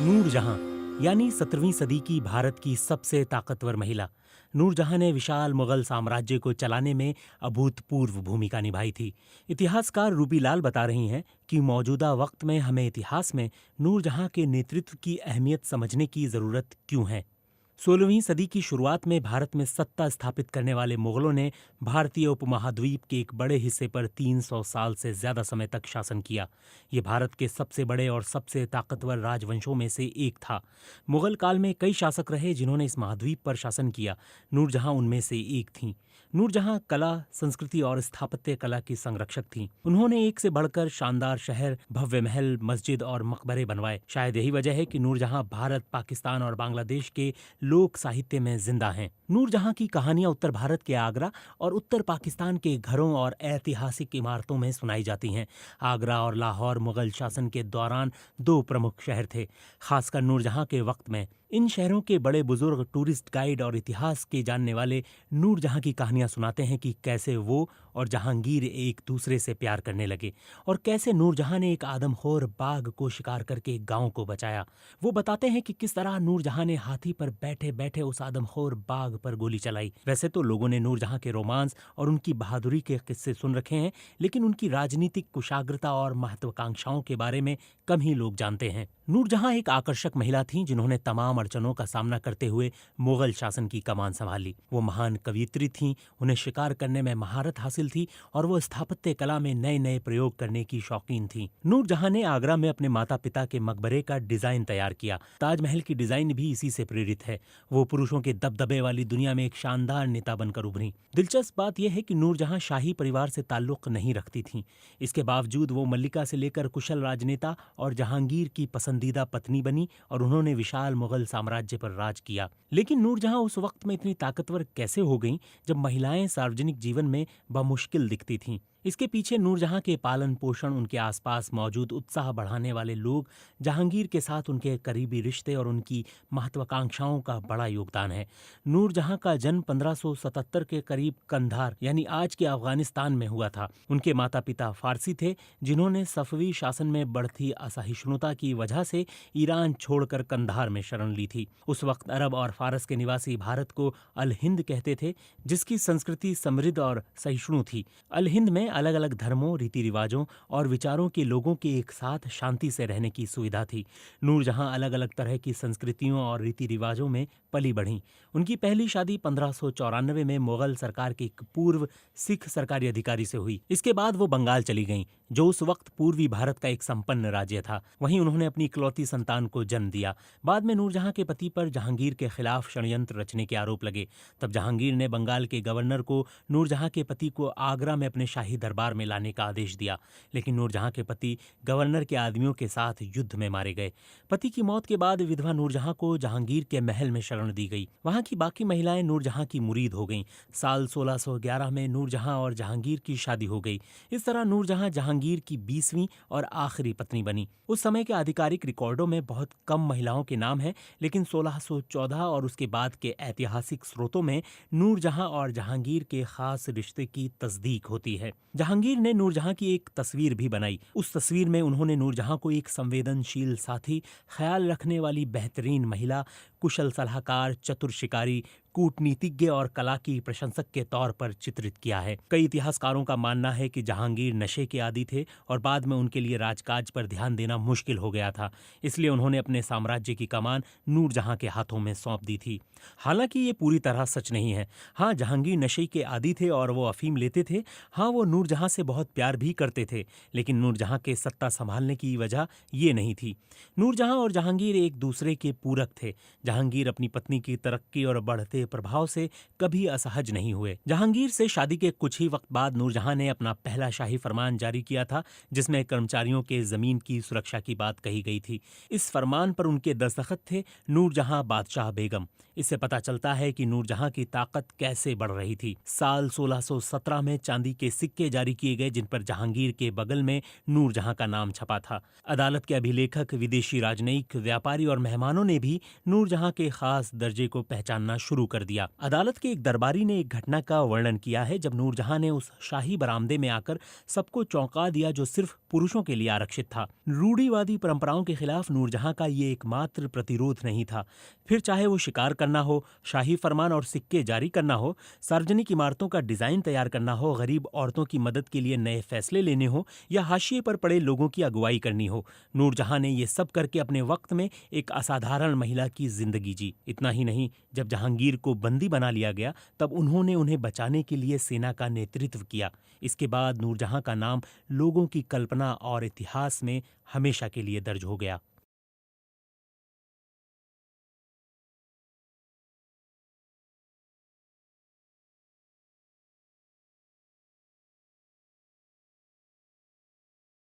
नूरजहां यानी 17वीं सदी की भारत की सबसे ताकतवर महिला। नूरजहां ने विशाल मुगल साम्राज्य को चलाने में अभूतपूर्व भूमिका निभाई थी। इतिहासकार रूबी लाल बता रही हैं कि मौजूदा वक्त में हमें इतिहास में नूरजहां के नेतृत्व की अहमियत समझने की जरूरत क्यों है। 16वीं सदी की शुरुआत में भारत में सत्ता स्थापित करने वाले मुगलों ने भारतीय उपमहाद्वीप के एक बड़े हिस्से पर 300 साल से ज्यादा समय तक शासन किया। ये भारत के सबसे बड़े और सबसे ताकतवर राजवंशों में से एक था। मुगल काल में कई शासक रहे जिन्होंने इस महाद्वीप पर शासन किया। नूरजहां उनमें से एक थीं। नूरजहां कला, संस्कृति और स्थापत्य कला की संरक्षक थीं। उन्होंने एक से बढ़कर शानदार शहर, भव्य महल, मस्जिद और मकबरे बनवाए। शायद यही वजह है कि नूरजहां भारत, पाकिस्तान और बांग्लादेश के लोक साहित्य में जिंदा हैं। नूरजहां की कहानियां उत्तर भारत के आगरा और उत्तर पाकिस्तान के घरों और ऐतिहासिक इमारतों में सुनाई जाती हैं। आगरा और लाहौर मुगल शासन के दौरान दो प्रमुख शहर थे। खासकर नूरजहां के वक्त में इन शहरों के बड़े बुजुर्ग, टूरिस्ट गाइड और इतिहास के जानने वाले नूरजहां की कहानियां सुनाते हैं कि कैसे वो और जहांगीर एक दूसरे से प्यार करने लगे और कैसे नूरजहां ने एक आदमखोर बाघ को शिकार करके गांव को बचाया। वो बताते हैं कि किस तरह नूरजहां ने हाथी पर बैठे बैठे उस आदमखोर बाघ पर गोली चलाई। वैसे तो लोगों ने नूरजहां के रोमांस और उनकी बहादुरी के किस्से सुन रखे हैं, लेकिन उनकी राजनीतिक कुशाग्रता और महत्वाकांक्षाओं के बारे में कम ही लोग जानते हैं। नूरजहां एक आकर्षक महिला थीं जिन्होंने तमाम अड़चनों का सामना करते हुए मुगल शासन की कमान संभाली। वो महान कवयित्री थीं, उन्हें शिकार करने में महारत हासिल थी और वो स्थापत्य कला में नए नए प्रयोग करने की शौकीन थीं। नूरजहां ने आगरा में अपने माता पिता के मकबरे का डिजाइन तैयार किया। ताजमहल की डिजाइन भी इसी से प्रेरित है। वो पुरुषों के दबदबे वाली दुनिया में एक शानदार नेता बनकर उभरी। दिलचस्प बात यह है कि नूरजहां शाही परिवार से ताल्लुक नहीं रखती थीं। इसके बावजूद वो मल्लिका से लेकर कुशल राजनेता और जहांगीर की पसंदीदा पत्नी बनी और उन्होंने विशाल मुगल साम्राज्य पर राज किया। लेकिन नूरजहां उस वक्त में इतनी ताकतवर कैसे हो गईं जब महिलाएं सार्वजनिक जीवन में बमुश्किल दिखती थीं। इसके पीछे नूरजहां के पालन पोषण, उनके आसपास मौजूद उत्साह बढ़ाने वाले लोग, जहांगीर के साथ उनके करीबी रिश्ते और उनकी महत्वाकांक्षाओं का बड़ा योगदान है। नूरजहां का जन्म 1577 के करीब कंधार यानी आज के अफगानिस्तान में हुआ था। उनके माता पिता फारसी थे जिन्होंने सफवी शासन में बढ़ती असहिष्णुता की वजह से ईरान छोड़कर कंधार में शरण ली थी। उस वक्त अरब और फारस के निवासी भारत को अल हिंद कहते थे, जिसकी संस्कृति समृद्ध और सहिष्णु थी। अल हिंद में अलग अलग धर्मों, रीति रिवाजों और विचारों के लोगों के एक साथ शांति से रहने की सुविधा थी। नूरजहां अलग अलग तरह की संस्कृतियों और रीति रिवाजों में पली बढ़ी। उनकी पहली शादी 1594 में मुगल सरकार के एक पूर्व सिख सरकारी अधिकारी से हुई। इसके बाद वो बंगाल चली गईं, जो उस वक्त पूर्वी भारत का एक संपन्न राज्य था। वहीं उन्होंने अपनी इकलौती संतान को जन्म दिया। बाद में नूरजहां के पति पर जहांगीर के खिलाफ षड्यंत्र रचने के आरोप लगे। तब जहांगीर ने बंगाल के गवर्नर को नूरजहां के पति को आगरा में अपने शाही दरबार में लाने का आदेश दिया। लेकिन नूरजहां के पति गवर्नर के आदमियों के साथ युद्ध में मारे गए। पति की मौत के बाद विधवा नूरजहां को जहांगीर के महल में शरण दी गई। वहां की बाकी महिलाएं नूरजहां की मुरीद हो गईं। साल 1611 में नूरजहां और जहांगीर की शादी हो गई। इस तरह नूरजहां जहांगीर की 20वीं और आखिरी पत्नी बनी। उस समय के आधिकारिक रिकॉर्डों में बहुत कम महिलाओं के नाम हैं, लेकिन 1614 और उसके बाद के ऐतिहासिक स्रोतों में नूरजहां और जहांगीर के खास रिश्ते की तस्दीक होती है। जहांगीर ने नूरजहां की एक तस्वीर भी बनाई। उस तस्वीर में उन्होंने नूरजहां को एक संवेदनशील साथी, ख्याल रखने वाली बेहतरीन महिला, कुशल सलाहकार, चतुर शिकारी, कूटनीतिज्ञ और कला की प्रशंसक के तौर पर चित्रित किया है। कई इतिहासकारों का मानना है कि जहांगीर नशे के आदी थे और बाद में उनके लिए राजकाज पर ध्यान देना मुश्किल हो गया था। इसलिए उन्होंने अपने साम्राज्य की कमान नूरजहां के हाथों में सौंप दी थी। हालांकि ये पूरी तरह सच नहीं है। हाँ, जहांगीर नशे के आदी थे और वो अफीम लेते थे। हाँ, वो नूरजहां से बहुत प्यार भी करते थे, लेकिन नूरजहां के सत्ता संभालने की वजह ये नहीं थी। नूरजहां और जहांगीर एक दूसरे के पूरक थे। जहांगीर अपनी पत्नी की तरक्की और बढ़ते प्रभाव से कभी असहज नहीं हुए। जहांगीर से शादी के कुछ ही वक्त बाद नूरजहां ने अपना पहला शाही फरमान जारी किया था, जिसमें कर्मचारियों के जमीन की सुरक्षा की बात कही गई थी। इस फरमान पर उनके दस्तखत थे नूरजहां बादशाह बेगम। इससे पता चलता है कि नूरजहां की ताकत कैसे बढ़ रही थी। साल 1617 में चांदी के सिक्के जारी किए गए जिन पर जहांगीर के बगल में नूरजहां का नाम छपा था। अदालत के अभिलेखक, विदेशी राजनयिक, व्यापारी और मेहमानों ने भी नूरजहां नूरजहां के खास दर्जे को पहचानना शुरू कर दिया। अदालत के एक दरबारी ने एक घटना का वर्णन किया है जब नूरजहां ने उस शाही बरामदे में आकर सबको चौंका दिया जो सिर्फ पुरुषों के लिए आरक्षित था। रूढ़िवादी परंपराओं के खिलाफ नूरजहां का ये एकमात्र प्रतिरोध नहीं था। फिर चाहे वो शिकार करना हो, शाही फरमान और सिक्के जारी करना हो, सार्वजनिक इमारतों का डिजाइन तैयार करना हो, गरीब औरतों की मदद के लिए नए फैसले लेने हो या हाशिए पर पड़े लोगों की अगुवाई करनी हो, नूरजहां ने ये सब करके अपने वक्त में एक असाधारण महिला की जिंदगी जी। इतना ही नहीं, जब जहांगीर को बंदी बना लिया गया तब उन्होंने उन्हें बचाने के लिए सेना का नेतृत्व किया। इसके बाद नूरजहां का नाम लोगों की कल्पना और इतिहास में हमेशा के लिए दर्ज हो गया।